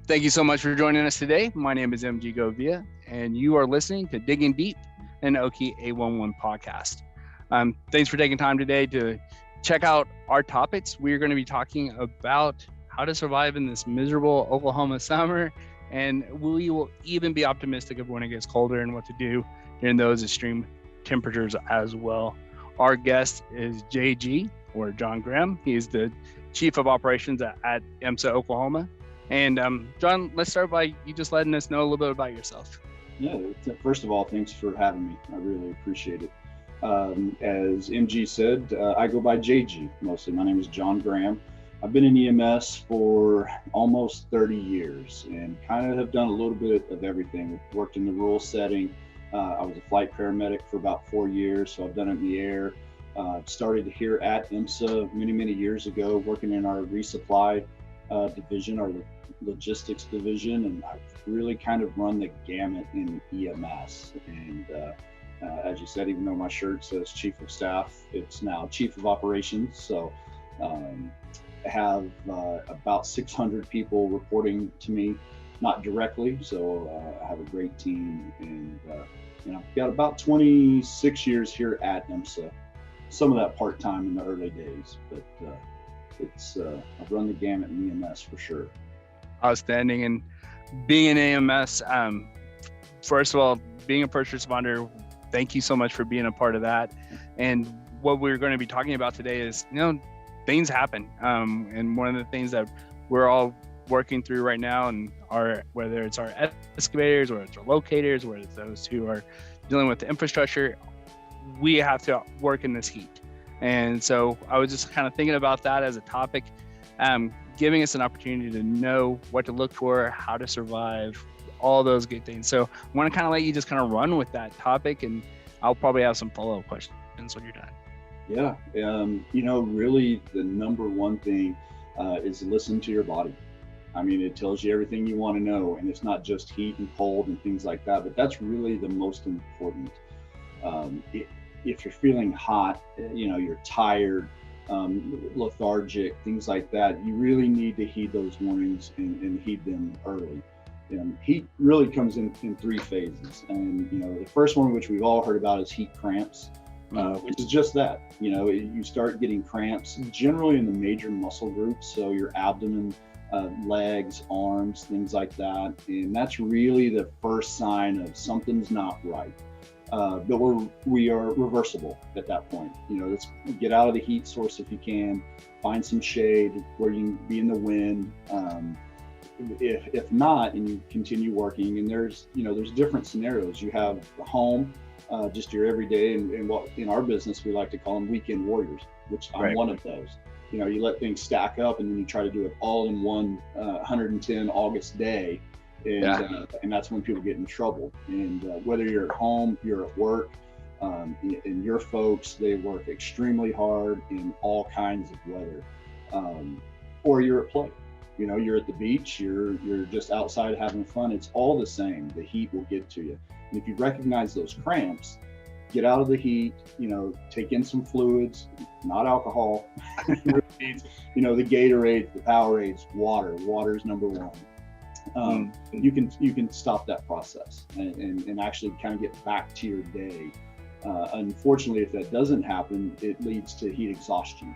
Thank you so much for joining us today. My name is MG Govia, and you are listening to Digging Deep, an Oki A11 podcast. Thanks for taking time today to check out our topics. We're going to be talking about how to survive in this miserable Oklahoma summer, and we will even be optimistic of when it gets colder and what to do in those extreme temperatures as well. Our guest is JG, or John Graham. He's the Chief of Operations at EMSA Oklahoma. And John, let's start by you just letting us know a little bit about yourself. Yeah, first of all, thanks for having me. I really appreciate it. As MG said, I go by JG mostly. My name is John Graham. I've been in EMS for almost 30 years and kind of have done a little bit of everything. I've worked in the rural setting. I was a flight paramedic for about 4 years, so I've done it in the air. Started here at EMSA many years ago, working in our resupply division, our logistics division, and I've really kind of run the gamut in EMS. And as you said, even though my shirt says Chief of Staff, it's now Chief of Operations. So I have about 600 people reporting to me, not directly. So I have a great team, and I've got about 26 years here at EMSA. Some of that part-time in the early days, but I've run the gamut in EMS for sure. Outstanding. And being an AMS, first of all, being a first responder, thank you so much for being a part of that. And what we're going to be talking about today is, things happen. And one of the things that we're all working through right now, and whether it's our excavators, or it's our locators, or it's those who are dealing with the infrastructure, we have to work in this heat. And so I was just kind of thinking about that as a topic, giving us an opportunity to know what to look for, how to survive, all those good things. So I want to kind of let you just kind of run with that topic, and I'll probably have some follow-up questions when you're done. Yeah, really the number one thing is listen to your body. I mean, it tells you everything you want to know, and it's not just heat and cold and things like that, but that's really the most important. If you're feeling hot, you're tired, lethargic, things like that, you really need to heed those warnings and heed them early. Heat really comes in 3 phases. And, the first one, which we've all heard about, is heat cramps, which is just that. You start getting cramps generally in the major muscle groups. So your abdomen, legs, arms, things like that. And that's really the first sign of something's not right. But we are reversible at that point. Let's get out of the heat source if you can, find some shade where you can be in the wind. If not, and you continue working, and there's different scenarios. You have the home, just your everyday, and what in our business we like to call them weekend warriors, which I'm one of those. You let things stack up, and then you try to do it all in one 110 August day. And that's when people get in trouble. And whether you're at home, you're at work, and your folks, they work extremely hard in all kinds of weather, or you're at play. You're at the beach, you're just outside having fun. It's all the same. The heat will get to you. And if you recognize those cramps, get out of the heat. Take in some fluids, not alcohol. The Gatorade, the Powerades, water. Water is number one. You can stop that process and actually kind of get back to your day. Unfortunately, if that doesn't happen, it leads to heat exhaustion.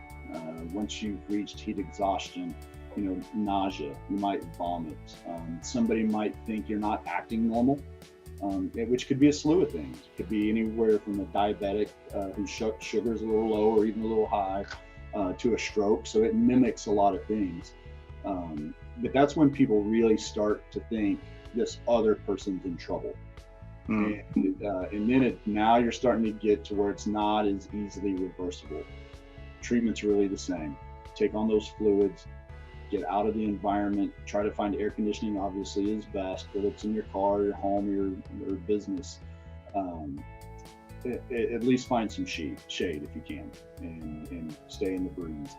Once you've reached heat exhaustion, nausea, you might vomit. Somebody might think you're not acting normal, which could be a slew of things. It could be anywhere from a diabetic whose sugar's a little low or even a little high, to a stroke. So it mimics a lot of things. But that's when people really start to think this other person's in trouble. And then now you're starting to get to where it's not as easily reversible. Treatment's really the same. Take on those fluids, get out of the environment, try to find air conditioning, obviously is best, whether it's in your car, your home, your business. At least find some shade if you can, and stay in the breeze.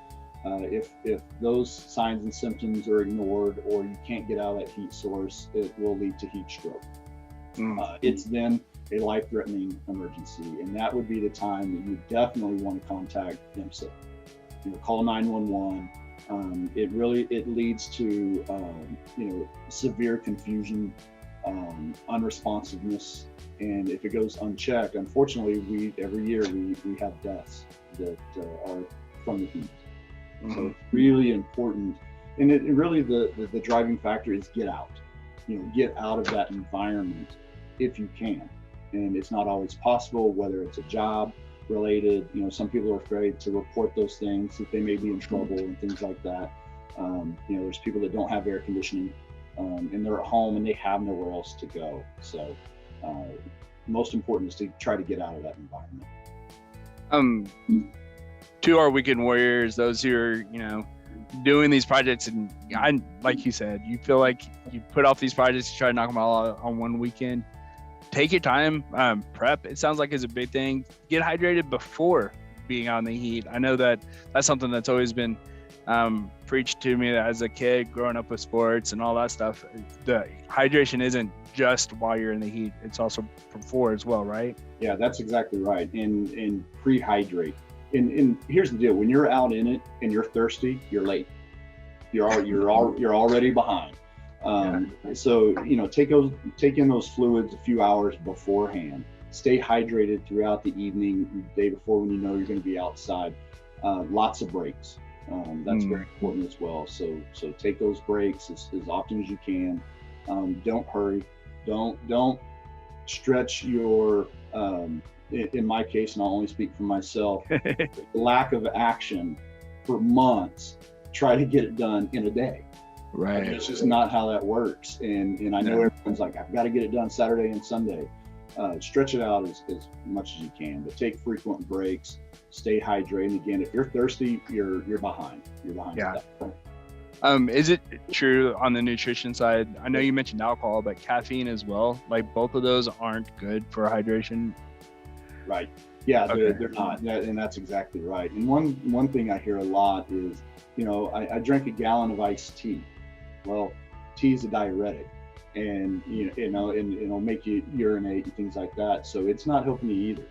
If those signs and symptoms are ignored, or you can't get out of that heat source, it will lead to heat stroke. It's then a life-threatening emergency, and that would be the time that you definitely want to contact EMSA. Call 911. It leads to severe confusion, unresponsiveness, and if it goes unchecked, unfortunately, every year we have deaths that are from the heat. Mm-hmm. So it's really important, and it really the driving factor is get out. Get out of that environment if you can, and it's not always possible. Whether it's a job related, some people are afraid to report those things that they may be in trouble and things like that. There's people that don't have air conditioning, and they're at home and they have nowhere else to go. So most important is to try to get out of that environment. To our weekend warriors, those who are doing these projects, and like you said, you feel like you put off these projects to try to knock them all out on one weekend. Take your time. Prep, it sounds like, is a big thing. Get hydrated before being out in the heat. I know that's something that's always been preached to me as a kid growing up with sports and all that stuff. The hydration isn't just while you're in the heat, it's also before as well, right? Yeah, that's exactly right. And pre-hydrate. And here's the deal: when you're out in it and you're thirsty, you're late. You're already behind. So take in those fluids a few hours beforehand. Stay hydrated throughout the evening, the day before, when you're going to be outside. Lots of breaks. That's very important as well. So take those breaks as often as you can. Don't hurry. Don't stretch your. In my case, and I'll only speak for myself, lack of action for months. Try to get it done in a day. Right. It's just not how that works. And I know everyone's like, I've got to get it done Saturday and Sunday. Stretch it out as much as you can, but take frequent breaks, stay hydrated. Again, if you're thirsty, you're behind. You're behind. Yeah. Is it true on the nutrition side? I know you mentioned alcohol, but caffeine as well. Like, both of those aren't good for hydration. Right. Yeah, okay. They're not. And that's exactly right. And one thing I hear a lot is, I drank a gallon of iced tea. Well, tea is a diuretic, and and it'll make you urinate and things like that. So it's not helping you either.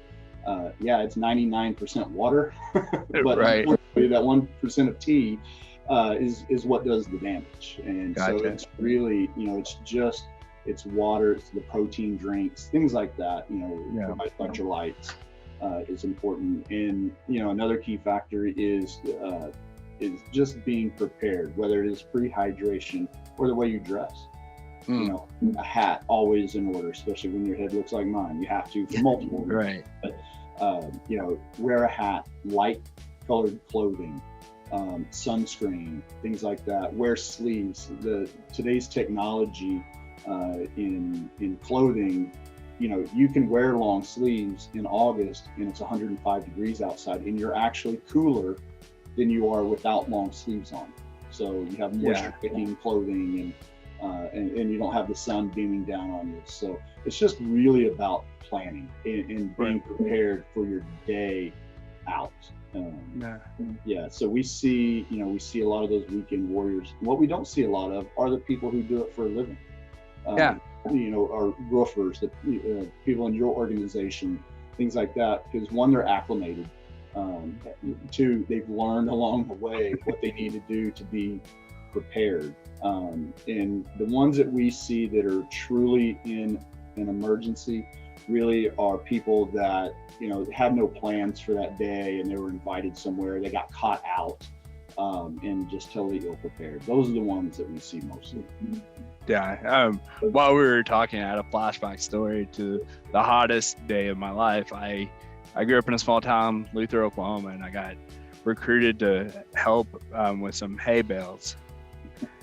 It's 99% water, but right. That 1% of tea is what does the damage. And gotcha. So it's really, it's water, it's the protein drinks, things like that. Electrolytes is important. And another key factor is just being prepared, whether it is pre-hydration or the way you dress. A hat always in order, especially when your head looks like mine. You have to for multiple reasons. Right. But wear a hat, light colored clothing, sunscreen, things like that. Wear sleeves. Today's technology in clothing, you can wear long sleeves in August and it's 105 degrees outside, and you're actually cooler than you are without long sleeves on. So you have moisture picking clothing, and you don't have the sun beaming down on you. So it's just really about planning and being prepared for your day out. So we see a lot of those weekend warriors. What we don't see a lot of are the people who do it for a living. Our roofers, the people in your organization, things like that, because one, they're acclimated. Two, they've learned along the way what they need to do to be prepared. And the ones that we see that are truly in an emergency really are people that, have no plans for that day and they were invited somewhere, they got caught out, and just totally ill prepared. Those are the ones that we see mostly. Yeah. While we were talking, I had a flashback story to the hottest day of my life. I grew up in a small town, Luther, Oklahoma, and I got recruited to help with some hay bales.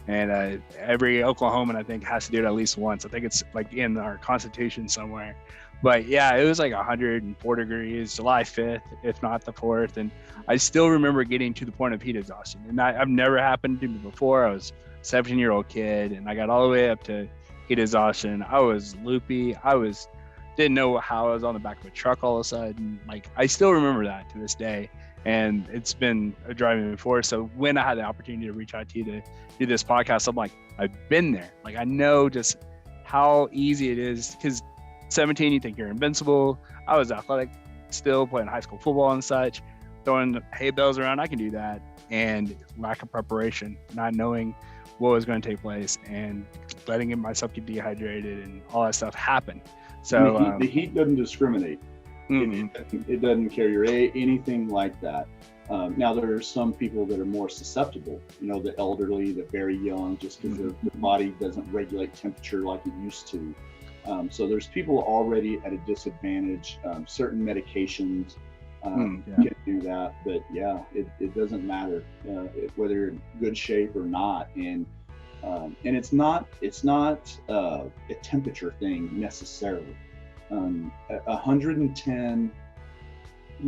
And every Oklahoman, I think, has to do it at least once. I think it's like in our Constitution somewhere. But yeah, it was like 104 degrees, July 5th, if not the 4th. And I still remember getting to the point of heat exhaustion. And I've never happened to me before. I was a 17-year-old kid, and I got all the way up to heat exhaustion. I was loopy. Didn't know how I was on the back of a truck all of a sudden. Like, I still remember that to this day. And it's been a driving force. So when I had the opportunity to reach out to you to do this podcast, I'm like, I've been there. Like, I know just how easy it is, because 17, you think you're invincible. I was athletic still, playing high school football and such, throwing hay bales around. I can do that. and lack of preparation, not knowing what was going to take place and letting myself get dehydrated and all that stuff happen. So the heat doesn't discriminate. It doesn't care your age, anything like that. Now there are some people that are more susceptible, the elderly, the very young, just because their body doesn't regulate temperature like it used to. So there's people already at a disadvantage. Certain medications can do that, but yeah, it doesn't matter whether you're in good shape or not. And it's not a temperature thing necessarily. 110,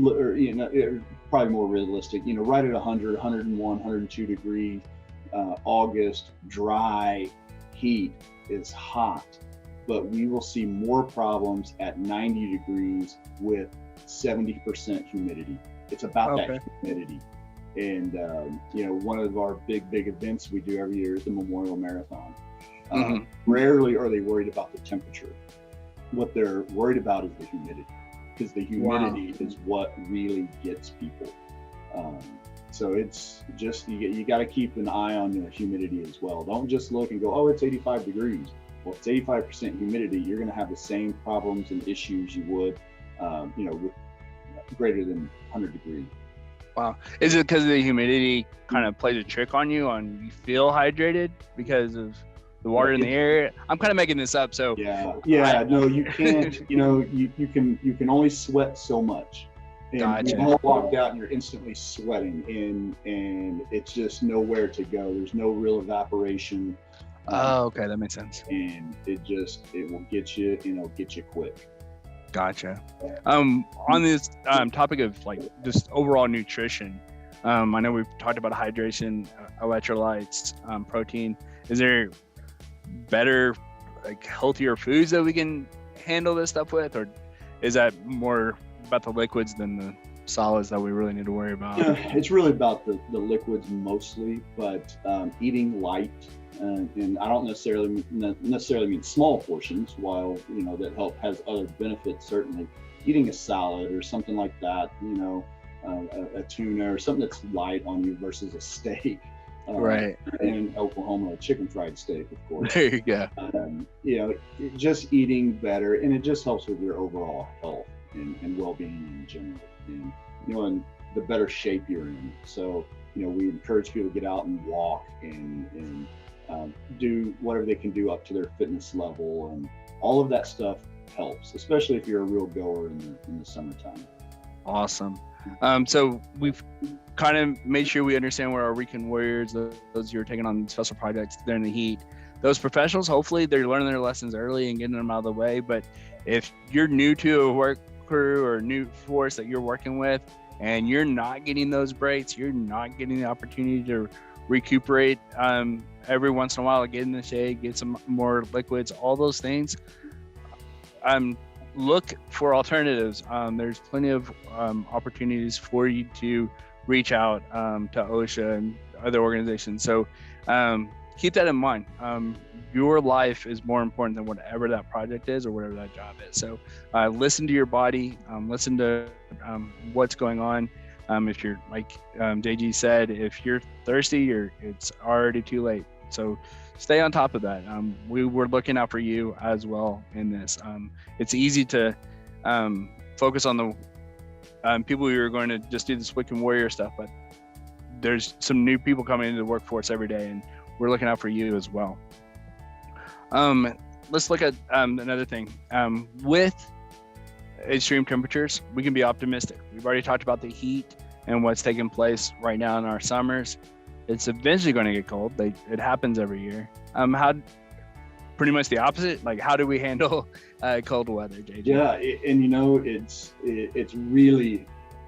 or probably more realistic, right at 100, 101, 102 degrees, August, dry heat is hot, but we will see more problems at 90 degrees with 70% humidity. It's about that humidity. And, one of our big events we do every year is the Memorial Marathon. Rarely are they worried about the temperature. What they're worried about is the humidity, because the humidity is what really gets people. So it's just, you got to keep an eye on the humidity as well. Don't just look and go, oh, it's 85 degrees. Well, if it's 85% humidity, you're going to have the same problems and issues you would, with greater than 100 degrees. Wow. Is it because the humidity kind of plays a trick on you you feel hydrated because of the water in the air? I'm kind of making this up. So no, you can't, you can only sweat so much. And gotcha. You all walked out and you're instantly sweating and it's just nowhere to go. There's no real evaporation. Okay. That makes sense. And it will get you, get you quick. Gotcha. On this topic of like just overall nutrition, I know we've talked about hydration, electrolytes, protein. Is there better, like healthier foods that we can handle this stuff with, or is that more about the liquids than the solids that we really need to worry about? It's really about the liquids mostly, but eating light. And I don't necessarily mean small portions, while that has other benefits. Certainly, eating a salad or something like that, a tuna or something that's light on you versus a steak. Right. In Oklahoma, a chicken fried steak, of course. There you go. Just eating better, and it just helps with your overall health and well-being in general, and the better shape you're in. So we encourage people to get out and walk and do whatever they can do up to their fitness level, and all of that stuff helps, especially if you're a real goer in the summertime. Awesome. So we've kind of made sure we understand where our weekend warriors, those who are taking on special projects, they're in the heat. Those professionals, hopefully they're learning their lessons early and getting them out of the way. But if you're new to a work crew or a new force that you're working with, and you're not getting those breaks, you're not getting the opportunity to recuperate every once in a while, get in the shade, get some more liquids, all those things, look for alternatives. There's plenty of opportunities for you to reach out to OSHA and other organizations. So keep that in mind. Your life is more important than whatever that project is or whatever that job is. So listen to your body, listen to what's going on. If you're, like JG said, if you're thirsty, it's already too late. So stay on top of that. We're looking out for you as well in this. It's easy to focus on the people who are going to just do this weekend warrior stuff, but there's some new people coming into the workforce every day, and we're looking out for you as well. Let's look at another thing. With extreme temperatures, we can be optimistic. We've already talked about the heat and what's taking place right now in our summers. It's eventually going to get cold. It happens every year. Pretty much the opposite. Like, how do we handle cold weather, JJ? Yeah, it's really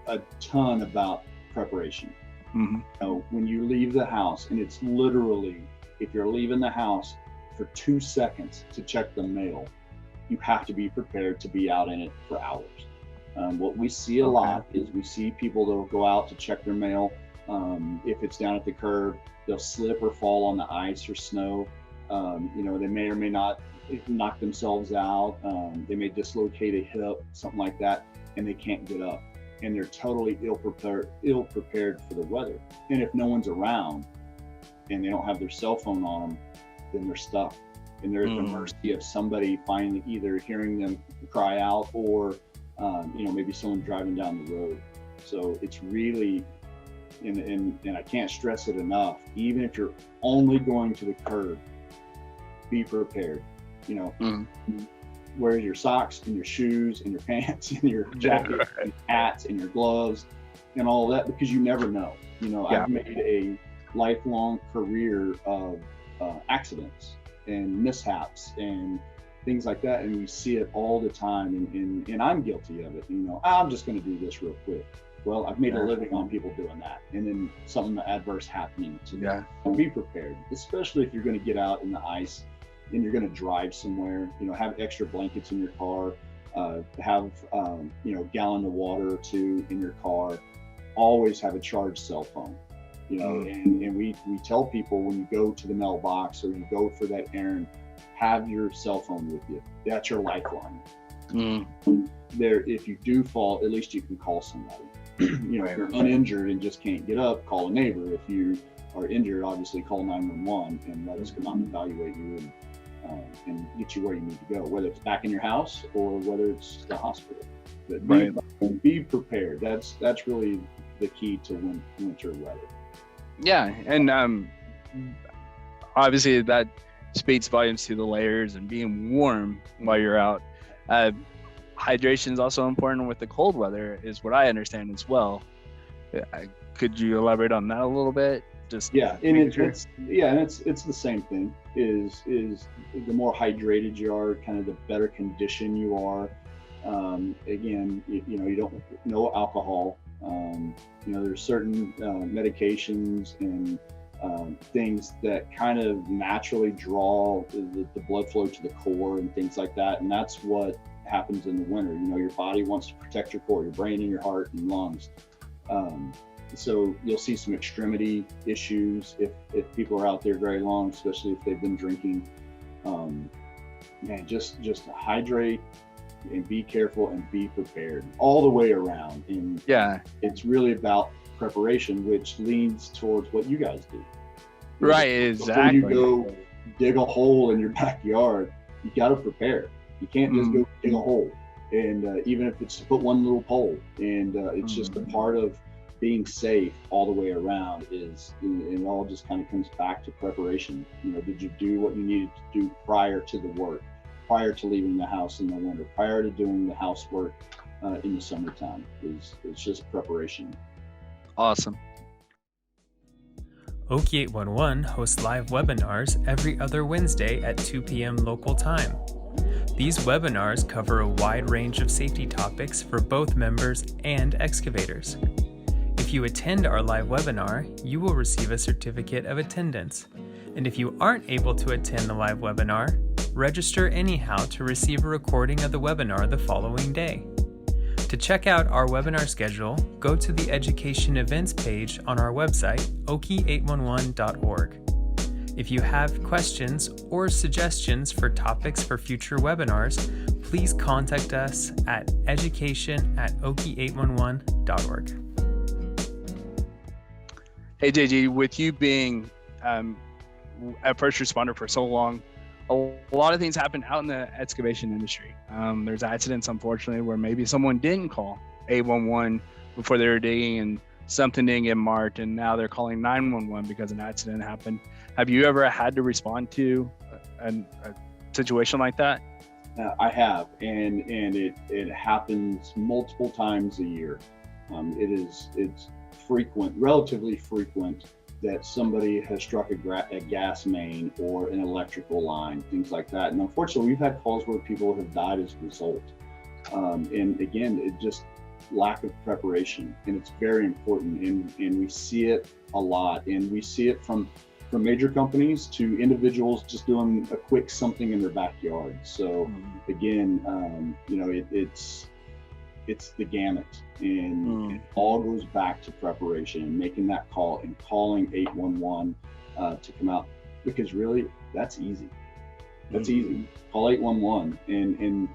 a ton about preparation. When you leave the house, and it's literally, if you're leaving the house for 2 seconds to check the mail, you have to be prepared to be out in it for hours. What we see a lot is we see people that'll go out to check their mail. If it's down at the curb, they'll slip or fall on the ice or snow. They may or may not knock themselves out. They may dislocate a hip, something like that, and they can't get up. and they're totally ill prepared for the weather. And if no one's around and they don't have their cell phone on them, then they're stuck. And they're at the mercy of somebody finally either hearing them cry out or, maybe someone driving down the road. So it's really, and I can't stress it enough, even if you're only going to the curb, be prepared. Wear your socks and your shoes and your pants and your jacket and your hats and your gloves and all that, because you never know. I've made a lifelong career of accidents and mishaps and things like that, and we see it all the time, and I'm guilty of it. I'm just going to do this real quick. Well, I've made a living on people doing that, and then something adverse happening to them. So be prepared, especially if you're going to get out in the ice and you're going to drive somewhere. Have extra blankets in your car, have gallon of water or two in your car. Always have a charged cell phone. And we tell people, when you go to the mailbox or you go for that errand, have your cell phone with you. That's your lifeline. There, if you do fall, at least you can call somebody. If you're uninjured and just can't get up, call a neighbor. If you are injured, obviously call 911 and let us come out and evaluate you and get you where you need to go, whether it's back in your house or whether it's the hospital. But be prepared. That's really the key to winter weather. Yeah, and obviously that speaks volumes to the layers and being warm while you're out. Hydration is also important with the cold weather, is what I understand as well. Could you elaborate on that a little bit? It's the same thing. Is the more hydrated you are, kind of the better condition you are. Again, you don't know alcohol. There's certain medications and things that kind of naturally draw the blood flow to the core and things like that. And that's what happens in the winter. Your body wants to protect your core, your brain and your heart and lungs. So you'll see some extremity issues if people are out there very long, especially if they've been drinking. Just hydrate and be careful and be prepared all the way around. And it's really about preparation, which leads towards what you guys do. Right, exactly. Before you go dig a hole in your backyard, you got to prepare. You can't just go dig a hole. And even if it's to put one little pole, and it's just a part of being safe all the way around. It all just kind of comes back to preparation. Did you do what you needed to do prior to the work, prior to leaving the house in the winter, prior to doing the housework in the summertime? It's just preparation. Awesome. Okie 811 hosts live webinars every other Wednesday at 2 p.m. local time. These webinars cover a wide range of safety topics for both members and excavators. If you attend our live webinar, you will receive a certificate of attendance. And if you aren't able to attend the live webinar, register anyhow to receive a recording of the webinar the following day. To check out our webinar schedule, go to the Education Events page on our website, okie811.org. If you have questions or suggestions for topics for future webinars, please contact us at education@okie811.org. Hey JG, with you being a first responder for so long, a lot of things happen out in the excavation industry. There's accidents, unfortunately, where maybe someone didn't call 811 before they were digging and something didn't get marked, and now they're calling 911 because an accident happened. Have you ever had to respond to a situation like that? I have, and it happens multiple times a year. It's frequent, relatively frequent, that somebody has struck a gas main or an electrical line, things like that. And unfortunately, we've had calls where people have died as a result. And again, it just lack of preparation, and it's very important. And we see it a lot, and we see it from major companies to individuals just doing a quick something in their backyard. So again, it's the gamut, and it all goes back to preparation and making that call and calling 811 to come out, because really that's easy. That's easy. Call 811. And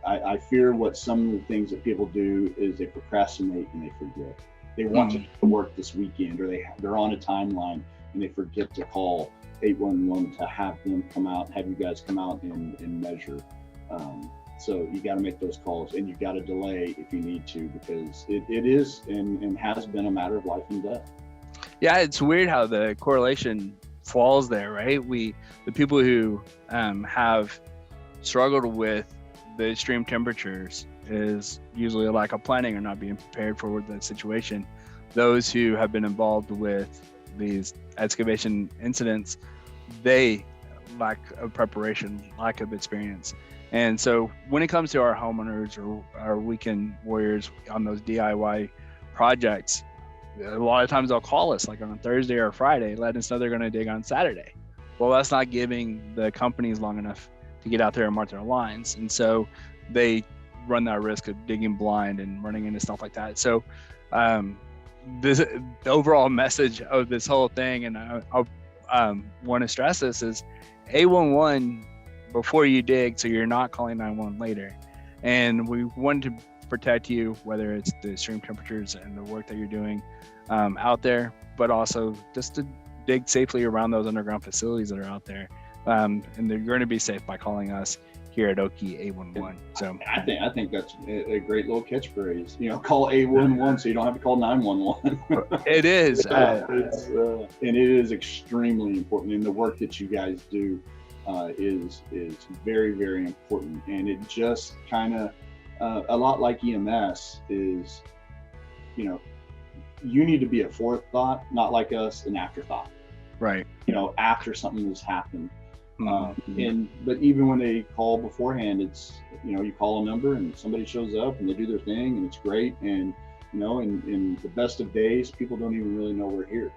I fear what some of the things that people do is they procrastinate and they forget. They want to work this weekend, or they're on a timeline and they forget to call 811 to have them come out, have you guys come out and measure. So you got to make those calls, and you got to delay if you need to, because it is and has been a matter of life and death. Yeah, it's weird how the correlation falls there, right? The people who have struggled with the extreme temperatures is usually a lack of planning or not being prepared for the situation. Those who have been involved with these excavation incidents, they lack of preparation, lack of experience. And so when it comes to our homeowners or our weekend warriors on those DIY projects, a lot of times they'll call us like on a Thursday or a Friday, letting us know they're going to dig on Saturday. Well, that's not giving the companies long enough to get out there and mark their lines. And so they run that risk of digging blind and running into stuff like that. So the overall message of this whole thing, and I want to stress this, is 811 before you dig, so you're not calling 911 later. And we want to protect you, whether it's the extreme temperatures and the work that you're doing out there, but also just to dig safely around those underground facilities that are out there. And they're going to be safe by calling us here at Okie 811. So I think that's a great little catchphrase. Call 811 so you don't have to call 911. It is. And it is extremely important. And the work that you guys do is very, very important. And it just kind of a lot like EMS is, you need to be a forethought, not like us, an afterthought. Right. After something has happened. But even when they call beforehand, it's, you call a number and somebody shows up and they do their thing and it's great. And, in the best of days, people don't even really know we're here.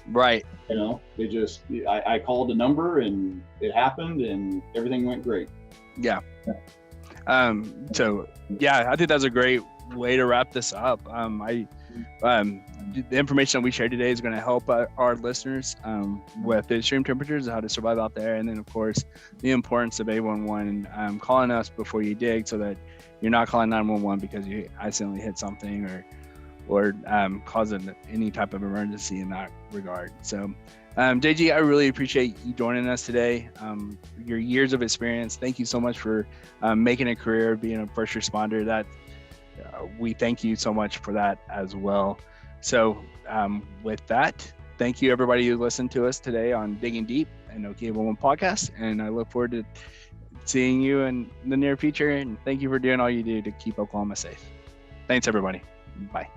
Right. They just, I called the number and it happened and everything went great. Yeah. So yeah, I think that's a great way to wrap this up. The information that we shared today is going to help our listeners with the extreme temperatures, how to survive out there, and then of course the importance of 811 calling us before you dig, so that you're not calling 911 because you accidentally hit something or causing any type of emergency in that regard. So JG, I really appreciate you joining us today. Your years of experience, thank you so much for making a career being a first responder. That we thank you so much for that as well. So with that, thank you everybody who listened to us today on Digging Deep and Okie 811 podcast. And I look forward to seeing you in the near future. And thank you for doing all you do to keep Oklahoma safe. Thanks everybody. Bye.